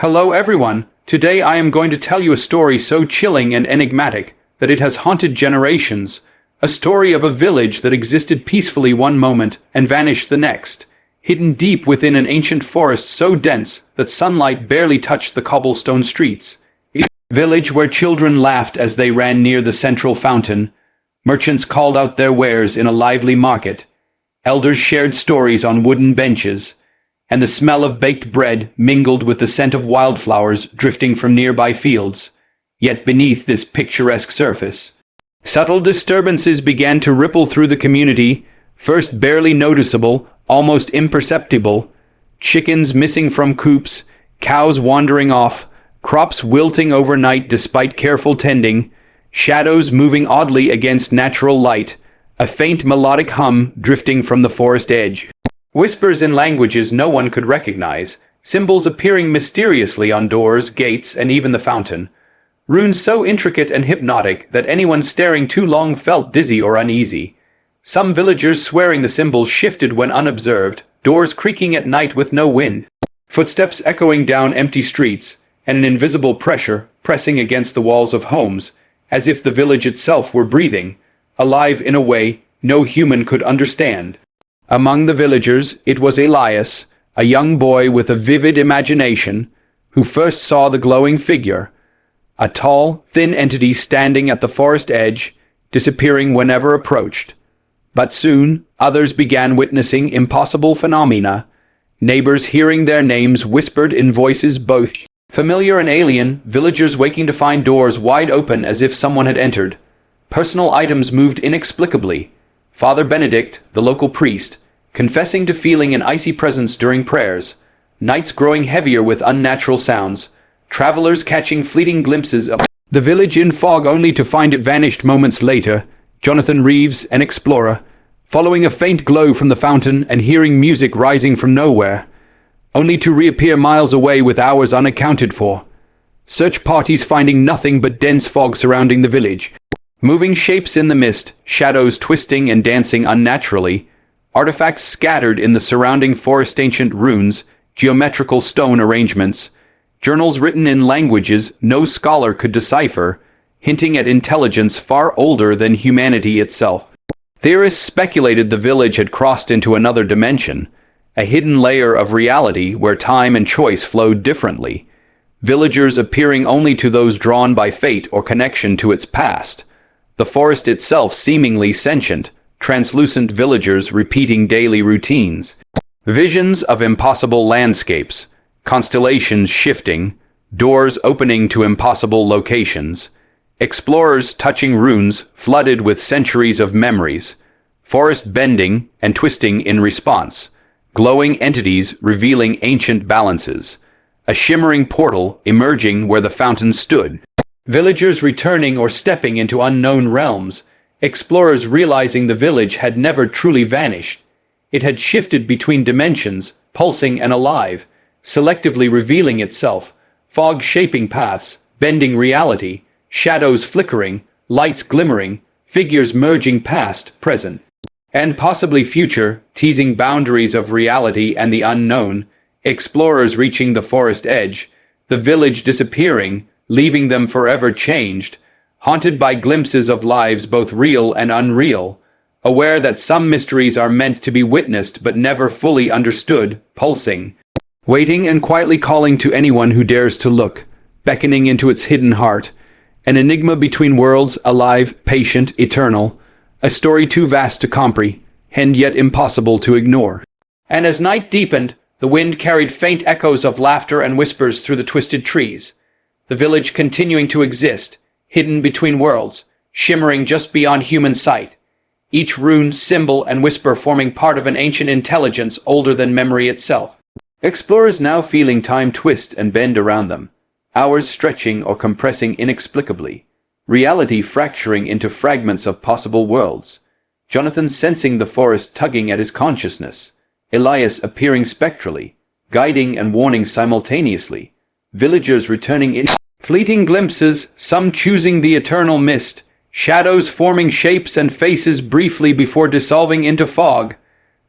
Hello everyone, today I am going to tell you a story so chilling and enigmatic that it has haunted generations. A story of a village that existed peacefully one moment and vanished the next, hidden deep within an ancient forest so dense that sunlight barely touched the cobblestone streets. A village where children laughed as they ran near the central fountain, merchants called out their wares in a lively market, elders shared stories on wooden benches, and the smell of baked bread mingled with the scent of wildflowers drifting from nearby fields. Yet beneath this picturesque surface, subtle disturbances began to ripple through the community, first barely noticeable, almost imperceptible. Chickens missing from coops, cows wandering off, crops wilting overnight despite careful tending, shadows moving oddly against natural light, a faint melodic hum drifting from the forest edge. Whispers in languages no one could recognize, symbols appearing mysteriously on doors, gates, and even the fountain. Runes so intricate and hypnotic that anyone staring too long felt dizzy or uneasy. Some villagers swearing the symbols shifted when unobserved, doors creaking at night with no wind, footsteps echoing down empty streets, and an invisible pressure pressing against the walls of homes, as if the village itself were breathing, alive in a way no human could understand. Among the villagers, it was Elias, a young boy with a vivid imagination, who first saw the glowing figure, a tall, thin entity standing at the forest edge, disappearing whenever approached. But soon, others began witnessing impossible phenomena, neighbors hearing their names whispered in voices both familiar and alien, villagers waking to find doors wide open as if someone had entered. Personal items moved inexplicably. Father Benedict, the local priest, confessing to feeling an icy presence during prayers, nights growing heavier with unnatural sounds, travelers catching fleeting glimpses of the village in fog only to find it vanished moments later. Jonathan Reeves, an explorer, following a faint glow from the fountain and hearing music rising from nowhere, only to reappear miles away with hours unaccounted for. Search parties finding nothing but dense fog surrounding the village. Moving shapes in the mist, shadows twisting and dancing unnaturally, artifacts scattered in the surrounding forest, ancient runes, geometrical stone arrangements, journals written in languages no scholar could decipher, hinting at intelligence far older than humanity itself. Theorists speculated the village had crossed into another dimension, a hidden layer of reality where time and choice flowed differently, villagers appearing only to those drawn by fate or connection to its past. The forest itself seemingly sentient, translucent villagers repeating daily routines. Visions of impossible landscapes, constellations shifting, doors opening to impossible locations, explorers touching runes flooded with centuries of memories, forest bending and twisting in response, glowing entities revealing ancient balances, a shimmering portal emerging where the fountain stood. Villagers returning or stepping into unknown realms, explorers realizing the village had never truly vanished. It had shifted between dimensions, pulsing and alive, selectively revealing itself, fog shaping paths, bending reality, shadows flickering, lights glimmering, figures merging past, present, and possibly future, teasing boundaries of reality and the unknown, explorers reaching the forest edge, the village disappearing, leaving them forever changed, haunted by glimpses of lives both real and unreal, aware that some mysteries are meant to be witnessed but never fully understood, pulsing, waiting and quietly calling to anyone who dares to look, beckoning into its hidden heart, an enigma between worlds, alive, patient, eternal, a story too vast to comprehend yet impossible to ignore. And as night deepened, the wind carried faint echoes of laughter and whispers through the twisted trees. The village continuing to exist, hidden between worlds, shimmering just beyond human sight, each rune, symbol, and whisper forming part of an ancient intelligence older than memory itself. Explorers now feeling time twist and bend around them, hours stretching or compressing inexplicably, reality fracturing into fragments of possible worlds. Jonathan sensing the forest tugging at his consciousness, Elias appearing spectrally, guiding and warning simultaneously, villagers returning in fleeting glimpses, some choosing the eternal mist, shadows forming shapes and faces briefly before dissolving into fog,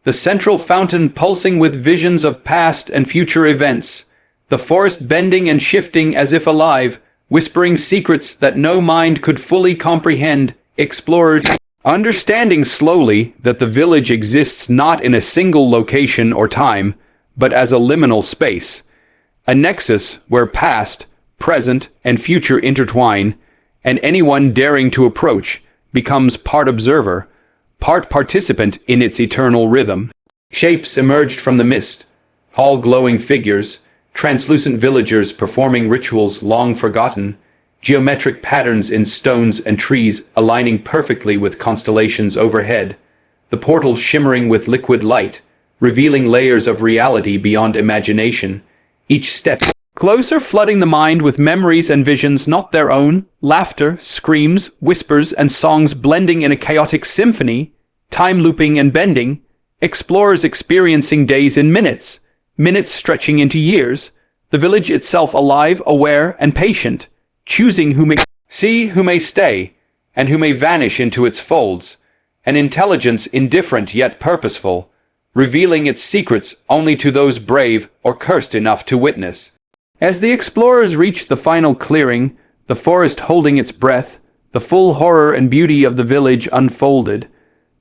the central fountain pulsing with visions of past and future events, the forest bending and shifting as if alive, whispering secrets that no mind could fully comprehend. Explorers understanding slowly that the village exists not in a single location or time, but as a liminal space, a nexus where past, present, and future intertwine, and anyone daring to approach becomes part observer, part participant in its eternal rhythm. Shapes emerged from the mist, tall glowing figures, translucent villagers performing rituals long forgotten, geometric patterns in stones and trees aligning perfectly with constellations overhead, the portal shimmering with liquid light, revealing layers of reality beyond imagination, each step closer flooding the mind with memories and visions not their own, laughter, screams, whispers, and songs blending in a chaotic symphony, time looping and bending, explorers experiencing days in minutes, minutes stretching into years, the village itself alive, aware, and patient, choosing who may see, who may stay, and who may vanish into its folds, an intelligence indifferent yet purposeful, revealing its secrets only to those brave or cursed enough to witness. As the explorers reached the final clearing, the forest holding its breath, the full horror and beauty of the village unfolded.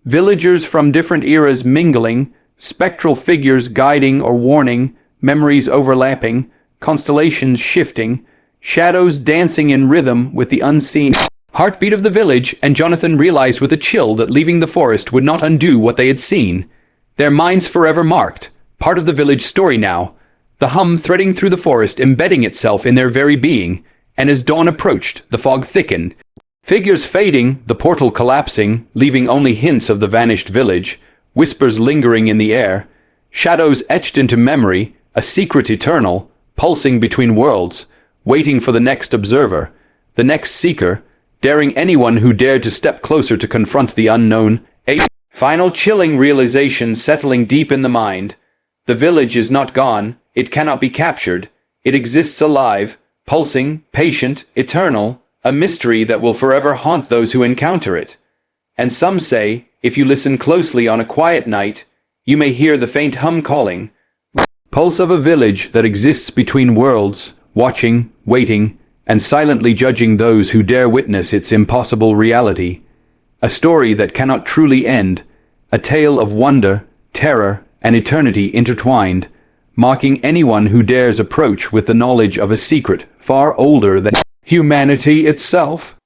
Villagers from different eras mingling, spectral figures guiding or warning, memories overlapping, constellations shifting, shadows dancing in rhythm with the unseen heartbeat of the village, and Jonathan realized with a chill that leaving the forest would not undo what they had seen. Their minds forever marked, part of the village story now, the hum threading through the forest embedding itself in their very being, and as dawn approached, the fog thickened. Figures fading, the portal collapsing, leaving only hints of the vanished village, whispers lingering in the air, shadows etched into memory, a secret eternal, pulsing between worlds, waiting for the next observer, the next seeker, daring anyone who dared to step closer to confront the unknown. A final chilling realization settling deep in the mind. The village is not gone, it cannot be captured, it exists alive, pulsing, patient, eternal, a mystery that will forever haunt those who encounter it. And some say, if you listen closely on a quiet night, you may hear the faint hum calling, pulse of a village that exists between worlds, watching, waiting, and silently judging those who dare witness its impossible reality. A story that cannot truly end, a tale of wonder, terror, and eternity intertwined, mocking anyone who dares approach with the knowledge of a secret far older than humanity itself.